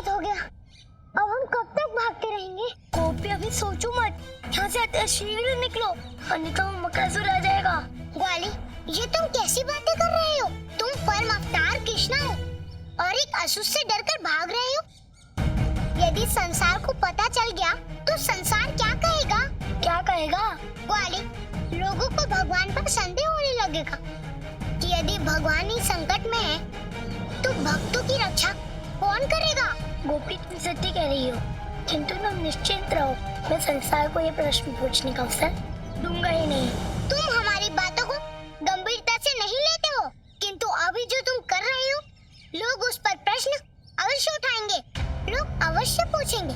बहुत हो गया, अब हम कब तक भागते रहेंगे? गोपी अभी सोचो मत, यहाँ से शीघ्र निकलो और तो मकरासुर आ जाएगा। ग्वाली, ये तुम कैसी बातें कर रहे हो? तुम परम अवतार कृष्णा हो और एक असुर से डरकर भाग रहे हो। यदि संसार को पता चल गया तो संसार क्या कहेगा? क्या कहेगा? ग्वाली, लोगों को भगवान पर संदेह होने लगेगा कि यदि भगवान ही संकट में है तो भक्तों की रक्षा कौन करेगा? गोपी, तुम सत्य कह रही हो, किंतु तुम निश्चिंत रहो, मैं संसार को ये प्रश्न पूछने का अवसर दूंगा ही नहीं। तुम हमारी बातों को गंभीरता से नहीं लेते हो, किंतु अभी जो तुम कर रहे हो, लोग उस पर प्रश्न अवश्य उठाएंगे। लोग अवश्य पूछेंगे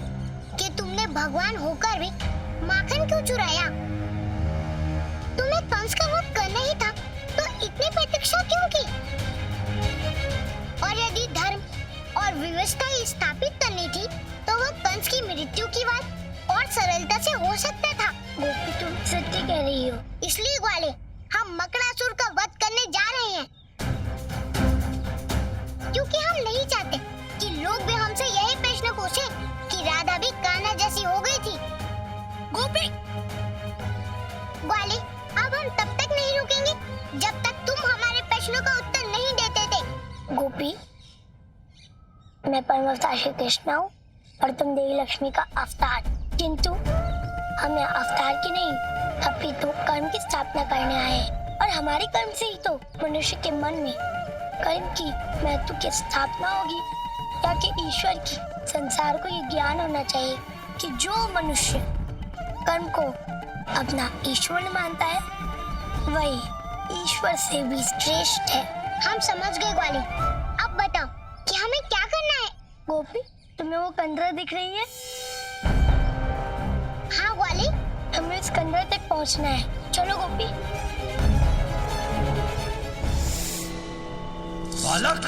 कि तुमने भगवान होकर भी माखन क्यों चुराया? तुम्हें कंस का वध करना ही था तो इतनी प्रतीक्षा क्यों की? और यदि धर्म और व्यवस्था ही स्थापित करनी थी तो वह कंस की मृत्यु की बात और सरलता से हो सकता था। गोपी, तुम सत्य कह रही हो। इसलिए ग्वाले, हम मकड़ासुर का वध करने जा रहे हैं, क्योंकि हम नहीं चाहते कि लोग भी हमसे यही प्रश्न पूछें कि राधा भी कान्हा जैसी हो गई थी। गोपी, ग्वाले, अब हम तब तक नहीं रुकेंगे जब तक तुम हमारे प्रश्नों का उत्तर नहीं देते थे। गोपी, मैं परम अवतार श्री कृष्ण हूँ और तुम देवी लक्ष्मी का अवतार, किंतु हम यहाँ अवतार की नहीं, अपितु कर्म की स्थापना करने आए हैं। और हमारे कर्म से ही तो मनुष्य के मन में कर्म की महत्व की स्थापना होगी, या कि ईश्वर की। संसार को ये ज्ञान होना चाहिए कि जो मनुष्य कर्म को अपना ईश्वर मानता है, वही ईश्वर से भी श्रेष्ठ है। हम समझ गए ग्वाले, अब बताओ कि हमें क्या करना है? गोपी, तुम्हें वो कंदरा दिख रही है? हाँ ग्वाले, हमें उस कंदरा तक पहुंचना है। चलो गोपी। बालक,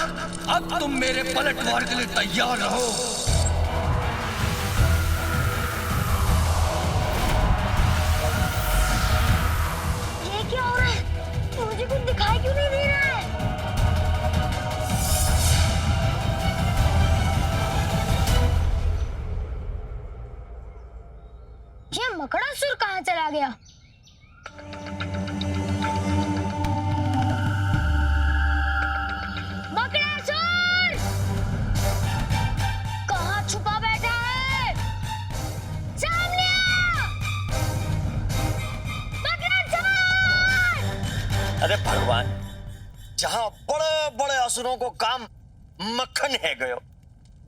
अब तुम मेरे पलटवार के लिए तैयार रहो। ये क्या हो रहा है? मुझे कुछ दिखाई क्यों नहीं दे रहा है? ये मकड़ासुर कहाँ चला गया? मकड़ासुर कहाँ छुपा बैठा है? सामने आ! मकड़ासुर! अरे भगवान, जहाँ बड़े बड़े असुरों को काम मक्खन है गयो,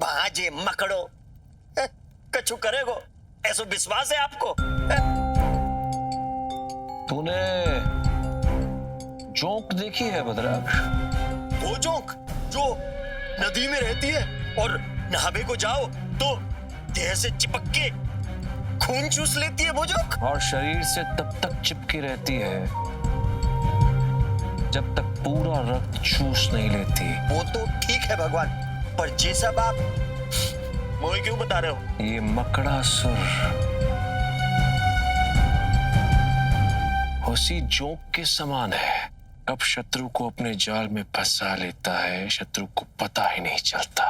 वहां जे मकड़ो कछु करेगो, ऐसा विश्वास है आपको? तूने जोंक देखी है भद्राक्ष? वो जोंक जो नदी में रहती है और नहावे को जाओ तो देह से चिपक के खून चूस लेती है वो जोंक? और शरीर से तब तक चिपकी रहती है जब तक पूरा रक्त चूस नहीं लेती। वो तो ठीक है भगवान, पर ये सब आप मुझे क्यों बता रहे हो? ये मकड़ासुर उसी जोंक के समान है। कब शत्रु को अपने जाल में फंसा लेता है, शत्रु को पता ही नहीं चलता,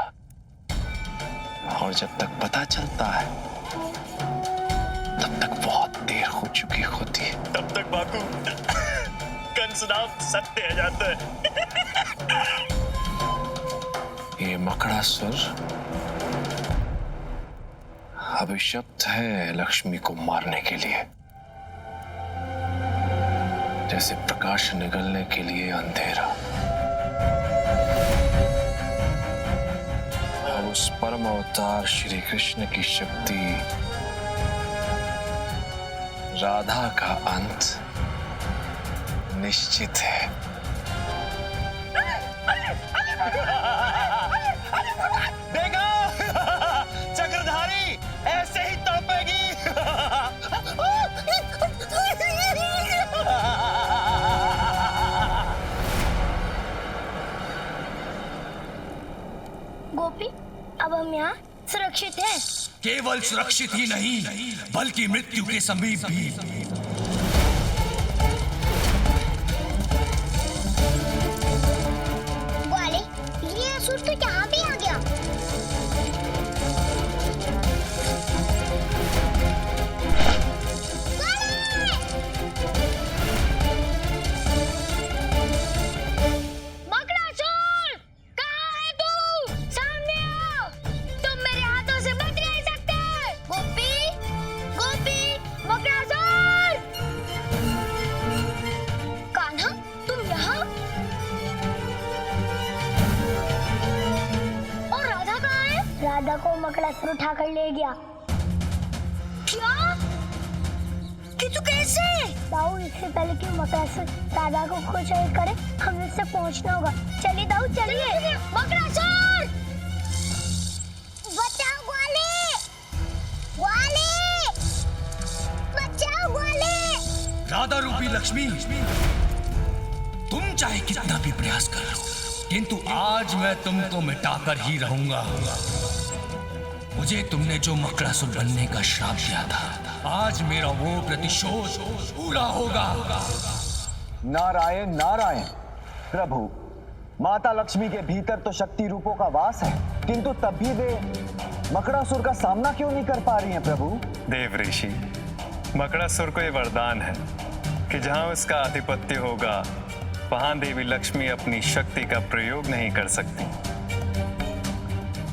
और जब तक पता चलता है तब तक बहुत देर हो चुकी होती है। तब तक बाकू कंस नाम सत्य हो जाता है। ये मकड़ासुर अभिशप्त है लक्ष्मी को मारने के लिए, जैसे प्रकाश निगलने के लिए अंधेरा। और उस परम अवतार श्री कृष्ण की शक्ति राधा का अंत निश्चित है। देखो, चक्रधारी ऐसे ही तड़पेगी। गोपी, अब हम यहाँ सुरक्षित हैं। केवल सुरक्षित ही नहीं, बल्कि मृत्यु के समीप भी। ग्वाले, ये असुर तो यहाँ भी आ गया। को मकड़ासुर उठा कर ले गया। क्या? किंतु कैसे? दाऊ, इससे पहले कि मकड़ासुर दादा को कुछ करे, हमें उससे पहुंचना होगा। चलिए दाऊ, चलिए। मकड़ासुर! बचाओ ग्वाले! ग्वाले! बचाओ ग्वाले! राधा रूपी लक्ष्मी, तुम चाहे कितना भी प्रयास कर लो, किंतु आज मैं तुमको मिटाकर ही रहूंगा। मुझे तुमने जो मकड़ासुर बनने का श्राप दिया था, आज मेरा वो प्रतिशोध पूरा होगा। नारायण नारायण। प्रभु, माता लक्ष्मी के भीतर तो शक्ति रूपों का वास है, किंतु तब भी वे मकड़ासुर का सामना क्यों नहीं कर पा रही हैं प्रभु? देव ऋषि, मकड़ासुर को ये वरदान है कि जहां उसका आधिपत्य होगा, वहां देवी लक्ष्मी अपनी शक्ति का प्रयोग नहीं कर सकती,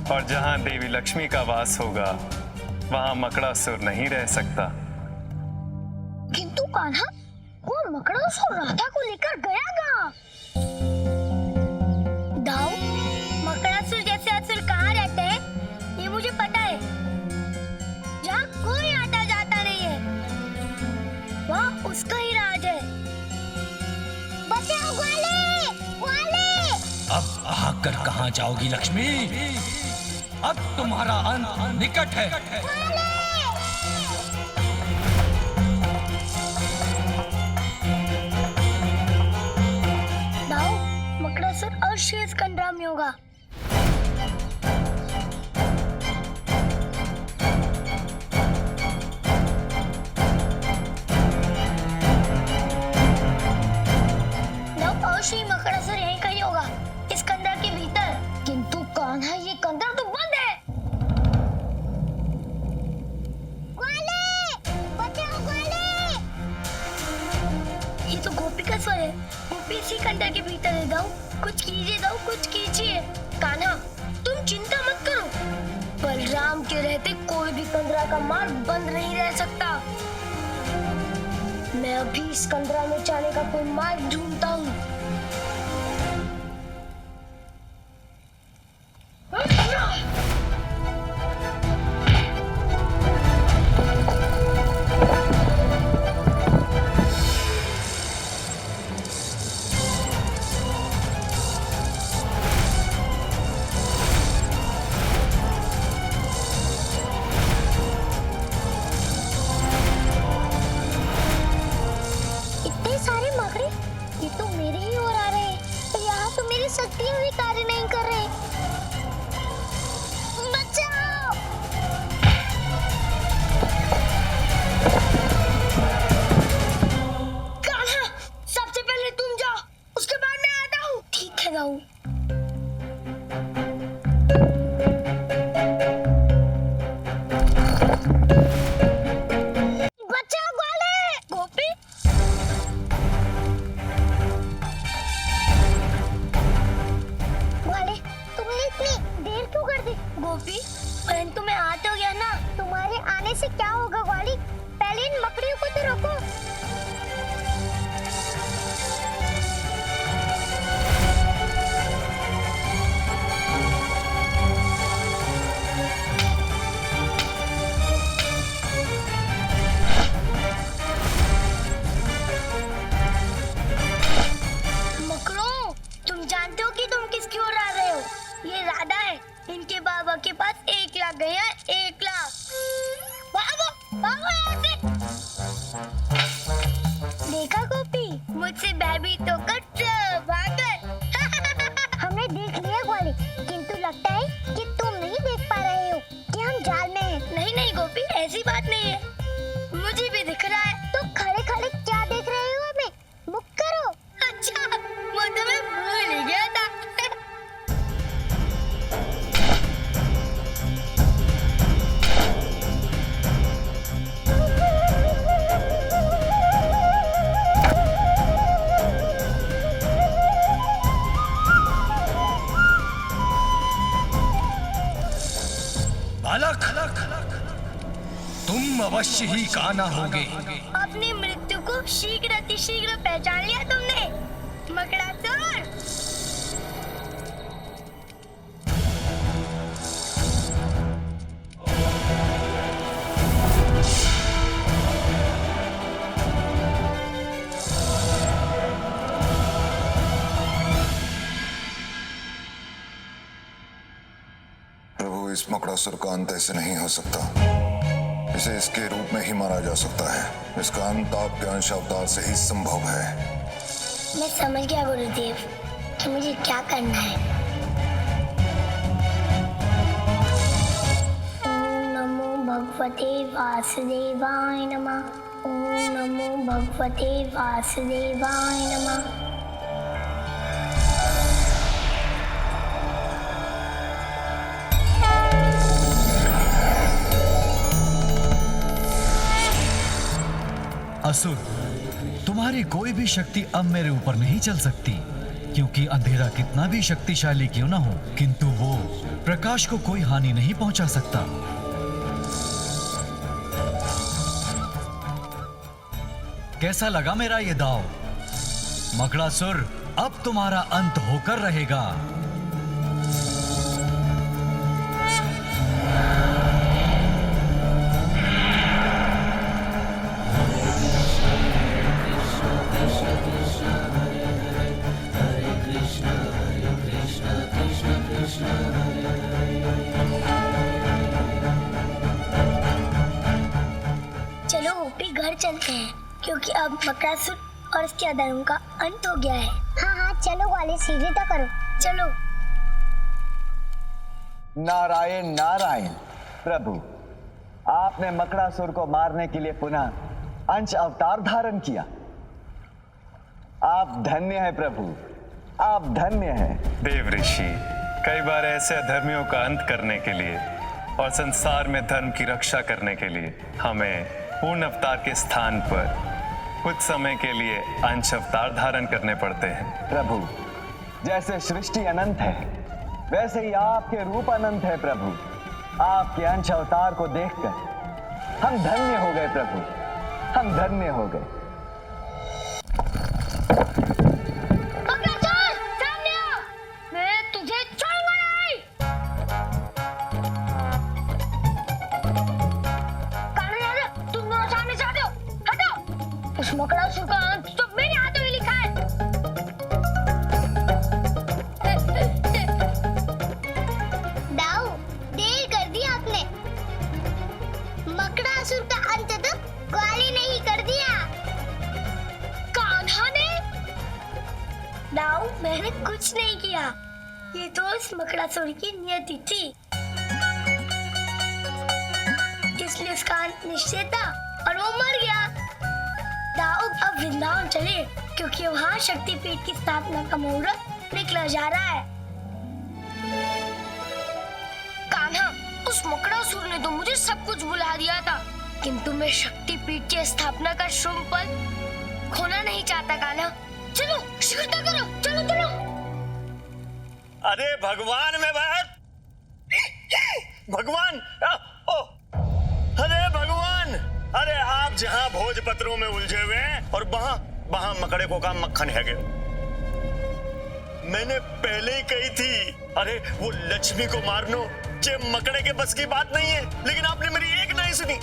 और जहां देवी लक्ष्मी का वास होगा, वहां मकड़ासुर नहीं रह सकता। किंतु कान्हा, वो मकड़ासुर राधा को लेकर गया कहाँ? दाऊ, मकड़ासुर जैसे असुर कहाँ रहते हैं, ये मुझे पता है। जहाँ कोई आता जाता नहीं है, वहाँ उसका ही राज है। बचाओ ग्वाले! ग्वाले! अब भागकर कहां जाओगी लक्ष्मी? अब तुम्हारा अंत निकट है। दाऊ, मकड़ासुर अवश्य इस कंदरा में होगा। दाऊ, अवश्य मकड़ासुर यहीं कहीं होगा, इस कंदरा के भीतर। किंतु कान्हा, ये कंदरा तो बंद है। ग्वाले! बचाओ ग्वाले! ये तो गोपी का स्वर है। गोपी इसी कंदर के भीतर है। दाऊ, कुछ कीजिए दाऊ, कुछ कीजिए। कान्हा, तुम चिंता मत करो। बलराम के रहते कोई भी कंदरा का मार्ग बंद नहीं रह सकता। मैं अभी इस कंदरा में जाने का कोई मार्ग ढूंढता हूँ। इतने सारे मकड़े, ये तो मेरे ही ओर आ रहे हैं, पर यहाँ तो मेरी शक्तियाँ भी कार्य नहीं कर रहे। बचाओ! कान्हा, सबसे पहले तुम जाओ, उसके बाद मैं आता हूँ। ठीक है दाऊ। बचाओ ग्वाले! गोपी, ग्वाले, तुमने इतनी देर क्यों कर दी? गोपी, परंतु मैं आ तो गया ना। तुम्हारे आने से क्या होगा ग्वाली? पहले इन मकड़ियों को तो रोको। मकड़ों, तुम जानते हो कि तुम किसकी ओर आ रहे हो? ये राधा है। इनके बाबा के पास 1 लाख गया, 1 लाख। भागो, भागो यहाँ से। देखा गोपी, मुझसे भयभीत होकर भागकर। हमने देख लिया ग्वाली, किंतु लगता है कि तुम नहीं देख पा रहे हो कि हम जाल में हैं। नहीं नहीं गोपी, ऐसी बात नहीं है, मुझे भी दिख रहा है। तो खड़े खड़े क्या देख रहे हो हमें? मुख करो। अच्छा, वो तो मैं भूल ही गया था। बालक, तुम अवश्य ही कान्हा होगे। अपनी मृत्यु को शीघ्र अतिशीघ्र पहचान लिया तुमने, मकड़ासुर। प्रभु इस मकड़ासुर का अंत ऐसे नहीं हो सकता। इसे इसके रूप में ही मारा जा सकता है। इसका अंत आपके अंश अवतार से ही संभव है। मैं समझ गया गुरुदेव कि मुझे क्या करना है। ओम नमो भगवते वासुदेवाय नमः। ओम नमो भगवते वासुदेवाय नमः। असुर, तुम्हारी कोई भी शक्ति अब मेरे ऊपर नहीं चल सकती, क्योंकि अंधेरा कितना भी शक्तिशाली क्यों ना हो, किंतु वो प्रकाश को कोई हानि नहीं पहुंचा सकता। कैसा लगा मेरा ये दाव? मकड़ासुर, अब तुम्हारा अंत होकर रहेगा। चलो ओपी घर चलते हैं, क्योंकि अब मकड़ासुर और उसके अधर्म का अंत हो गया है। हाँ हाँ चलो ग्वाले, सीधे तो करो। चलो। नारायण नारायण। प्रभु, आपने मकड़ासुर को मारने के लिए पुनः अंश अवतार धारण किया। आप धन्य हैं प्रभु, आप धन्य हैं। देव ऋषि, कई बार ऐसे अधर्मियों का अंत करने के लिए और संसार में धर्म की रक्षा करने के लिए हमें पूर्ण अवतार के स्थान पर कुछ समय के लिए अंश अवतार धारण करने पड़ते हैं। प्रभु, जैसे सृष्टि अनंत है, वैसे ही आपके रूप अनंत है प्रभु। आपके अंश अवतार को देखकर हम धन्य हो गए प्रभु, हम धन्य हो गए। मैं तुझे छोड़ूंगा नहीं। तुम दोनों सामने से हटो, हटो। उस मकड़ासुर का अंत तो मेरे हाथों में लिखा है। दाऊ, देर कर दी आपने। मकड़ासुर का अंत तो ग्वाले ने ही कर दिया। कान्हा ने? दाऊ, मैंने कुछ नहीं किया। ये तो उस मकड़ासुर की नियति थी, इसलिए उसका अंत निश्चित था और वो मर गया। दाऊ, अब वृंदावन चले, क्योंकि वहाँ शक्तिपीठ की स्थापना का मुहूर्त निकला जा रहा है। कान्हा, उस मकड़ासुर ने तो मुझे सब कुछ बुला दिया था, किंतु मैं शक्तिपीठ की स्थापना का शुभ पल खोना नहीं चाहता। कान्हा, चलो शीघ्रता करो, चलो चलो। अरे भगवान में बात, भगवान, ओ, अरे भगवान, अरे आप जहां भोजपत्रों में उलझे हुए हैं और वहां मकड़े को का मक्खन है गए। मैंने पहले ही कही थी, अरे वो लक्ष्मी को मारनो जे मकड़े के बस की बात नहीं है, लेकिन आपने मेरी एक नहीं सुनी।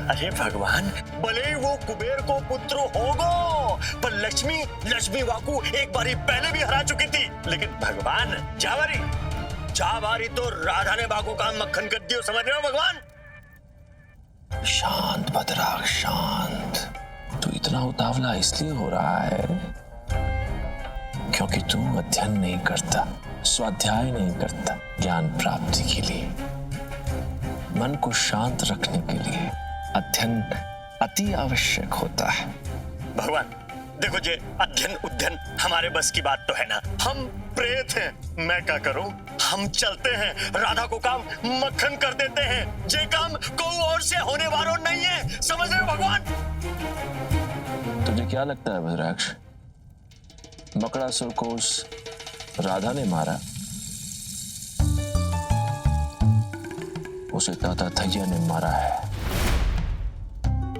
अरे भगवान, भले ही वो कुबेर को पुत्र होगो, पर लक्ष्मी वाकू एक बारी पहले भी हरा चुकी थी। लेकिन भगवान, जावारी तो राधा ने बाकू का मक्खन कर दियो, समझ रहे हो भगवान? शांत बदराग, शांत। तू इतना उतावला इसलिए हो रहा है क्योंकि तू अध्ययन नहीं करता, स्वाध्याय नहीं करता। ज्ञान प्राप्ति के लिए, मन को शांत रखने के लिए अध्ययन अति आवश्यक होता है। भगवान देखो, जे अध्ययन उद्यन हमारे बस की बात तो है ना। हम प्रेत हैं, मैं क्या करूं? हम चलते हैं, राधा को काम मक्खन कर देते हैं। जे काम कोई और से होने वाला नहीं है, समझ रहे हो भगवान? तुझे क्या लगता है बद्राक्ष, मकड़ासुर को उस राधा ने मारा? उसे ताता थैया ने मारा है,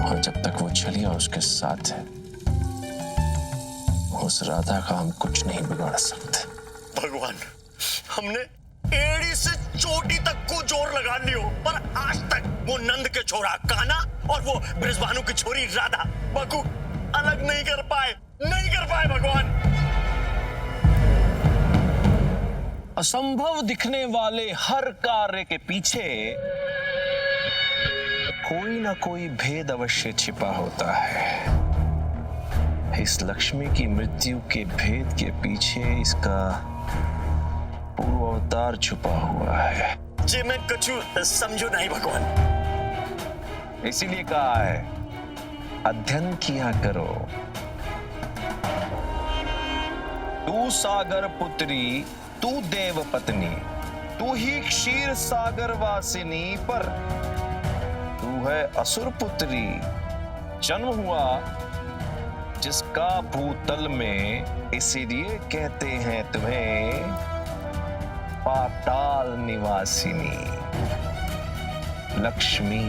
और जब तक वो छलिया उसके साथ है, उस राधा का हम कुछ नहीं बिगाड़ सकते। भगवान, हमने एड़ी से चोटी तक को जोर लगा लियो, पर आज तक वो नंद के छोरा कान्हा और वो बृजभानु की छोरी राधा बाकू अलग नहीं कर पाए भगवान। असंभव दिखने वाले हर कार्य के पीछे कोई ना कोई भेद अवश्य छिपा होता है। इस लक्ष्मी की मृत्यु के भेद के पीछे इसका पूर्व अवतार छुपा हुआ है। जी मैं कुछ समझू नहीं भगवान। इसीलिए कहा है अध्ययन किया करो। तू सागर पुत्री, तू देव पत्नी, तू ही क्षीर सागर वासिनी, पर तू है असुर पुत्री। जन्म हुआ जिसका भूतल में, इसीलिए कहते हैं तुम्हें पाताल निवासिनी। लक्ष्मी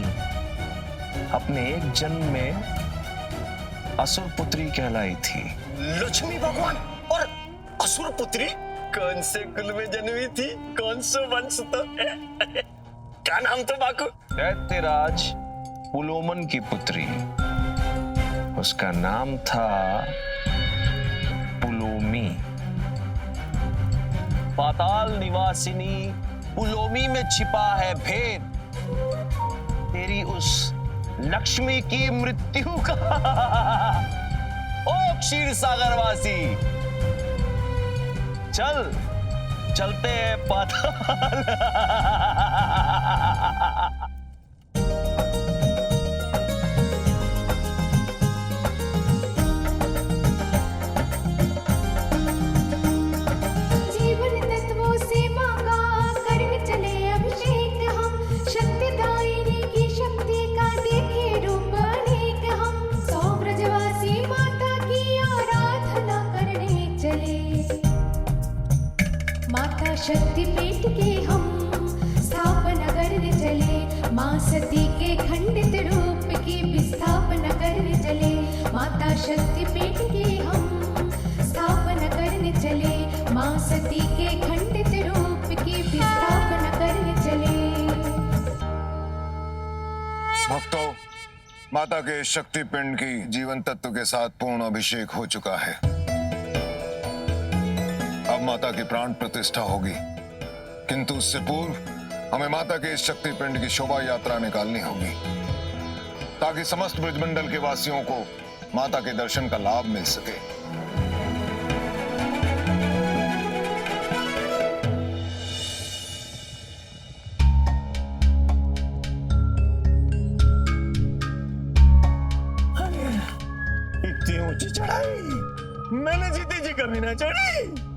अपने एक जन्म में असुर पुत्री कहलाई थी। लक्ष्मी भगवान और असुर पुत्री कौन से कुल में जन्मी थी? कौन सा वंश? तो क्या नाम तो बाकू? दैत्यराज पुलोमन की पुत्री। उसका नाम था पुलोमी। पाताल निवासिनी पुलोमी में छिपा है भेद तेरी उस लक्ष्मी की मृत्यु का। ओ क्षीर सागरवासी, चलते हैं पाताल। शक्तिपीठ के हम स्थापना करने चले, माँ सती के खंडित रूप की भी स्थापना करने चले। माता शक्तिपीठ के हम स्थापना करने चले, माँ सती के खंडित रूप की भी स्थापना करने चले। भक्तों, माता के शक्ति पिंड की जीवन तत्व के साथ पूर्ण अभिषेक हो चुका है। अब माता की प्राण प्रतिष्ठा होगी, किंतु उससे पूर्व हमें माता के इस शक्ति पिंड की शोभा यात्रा निकालनी होगी, ताकि समस्त ब्रजमंडल के वासियों को माता के दर्शन का लाभ मिल सके। इतनी ऊंची चढ़ाई मैंने जीती जी कभी ना चढ़ी।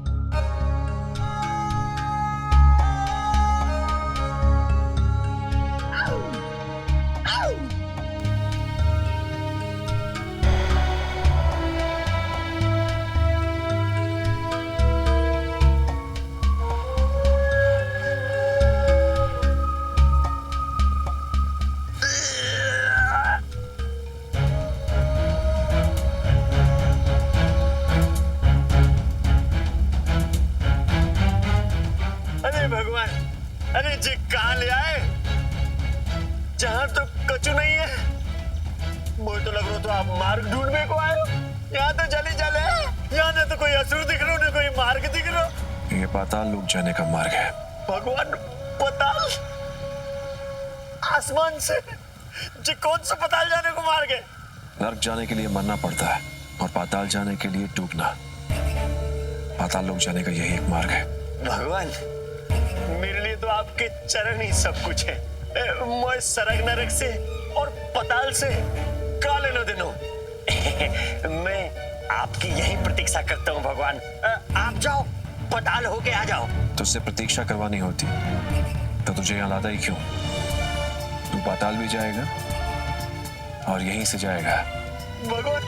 भगवान, अरे जी कहाँ ले आए? जहाँ तो कचू नहीं है। मुझे तो लग रहा तो आप मार्ग ढूंढने को आए हो। यहाँ तो जली जल है, यहाँ ना तो कोई असुर दिख रहा, ना कोई मार्ग दिख रहा। ये पाताल लोक जाने का मार्ग है। भगवान, पाताल? आसमान से जी कौन सा पाताल जाने को मार्ग है? नर्क जाने के लिए मरना पड़ता है और पाताल जाने के लिए डूबना। पाताल लोक जाने का यही एक मार्ग है। भगवान, मेरे लिए तो आपके चरण ही सब कुछ है। मैं सरग नरक से और पताल से का लेना देनो। मैं आपकी यही प्रतीक्षा करता हूँ भगवान। आप जाओ, पताल होके आ जाओ। तुझसे प्रतीक्षा करवानी होती तो तुझे यहाँ लाता ही क्यों? तू पाताल भी जाएगा और यहीं से जाएगा। भगवान,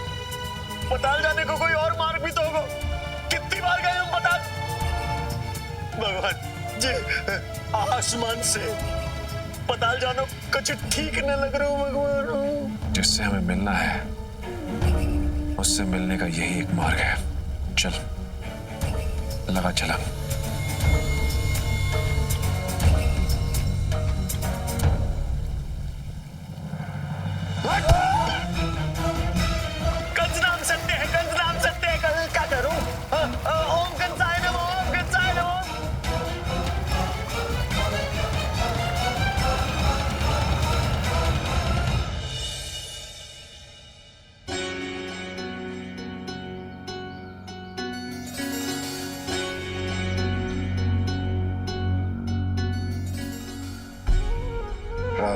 पताल जाने को कोई और मार्ग भी तो होगा। कितनी बार गए हम पताल? भगवान जी, आसमान से पताल जानो कुछ ठीक न लग रहा हूँ भगवान। जिससे हमें मिलना है उससे मिलने का यही एक मार्ग है। चल, लगा चला। कंस नाम सत्य है, कंस नाम सत्य है। क्या करूं? ओम कंसाय नमः, ओम कंसाय नमः।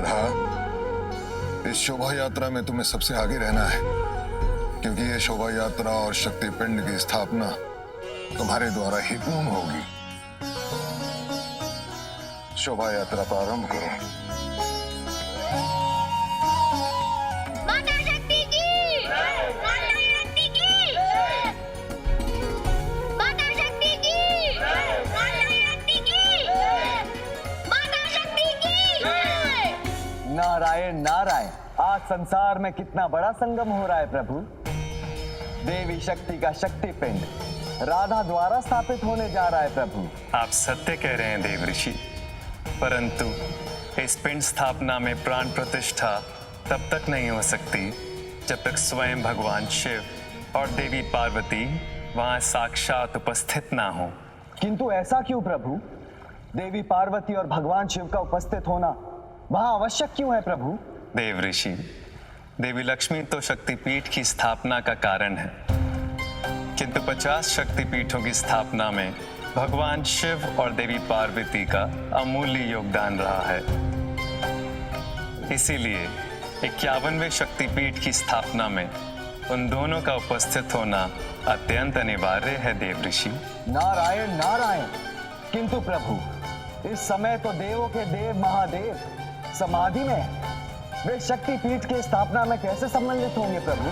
राधा, इस शोभा यात्रा में तुम्हें सबसे आगे रहना है, क्योंकि ये शोभा यात्रा और शक्ति पिंड की स्थापना तुम्हारे द्वारा ही पूर्ण होगी। शोभा यात्रा प्रारंभ करो। माता शक्ति की, माता शक्ति की, माता शक्ति की, माता शक्ति की, माता शक्ति की। नारायण नारायण, आज संसार में कितना बड़ा संगम हो रहा है प्रभु। देवी शक्ति का शक्ति पिंड राधा द्वारा स्थापित होने जा रहा है प्रभु। आप सत्य कह रहे हैं देव ऋषि, परंतु इस पिंड स्थापना में प्राण प्रतिष्ठा तब तक नहीं हो सकती जब तक स्वयं भगवान शिव और देवी पार्वती वहां साक्षात उपस्थित ना हो। किंतु ऐसा क्यों प्रभु? देवी पार्वती और भगवान शिव का उपस्थित होना वहां आवश्यक क्यों है प्रभु? देव ऋषि, देवी लक्ष्मी तो शक्तिपीठ की स्थापना का कारण है, किंतु 50 शक्तिपीठों की स्थापना में भगवान शिव और देवी पार्वती का अमूल्य योगदान रहा है। इसीलिए 51वें शक्तिपीठ की स्थापना में उन दोनों का उपस्थित होना अत्यंत अनिवार्य है देव ऋषि। नारायण नारायण, किंतु प्रभु इस समय तो देवों के देव महादेव समाधि में हैं। वे शक्तिपीठ की स्थापना में कैसे सम्मिलित होंगे प्रभु?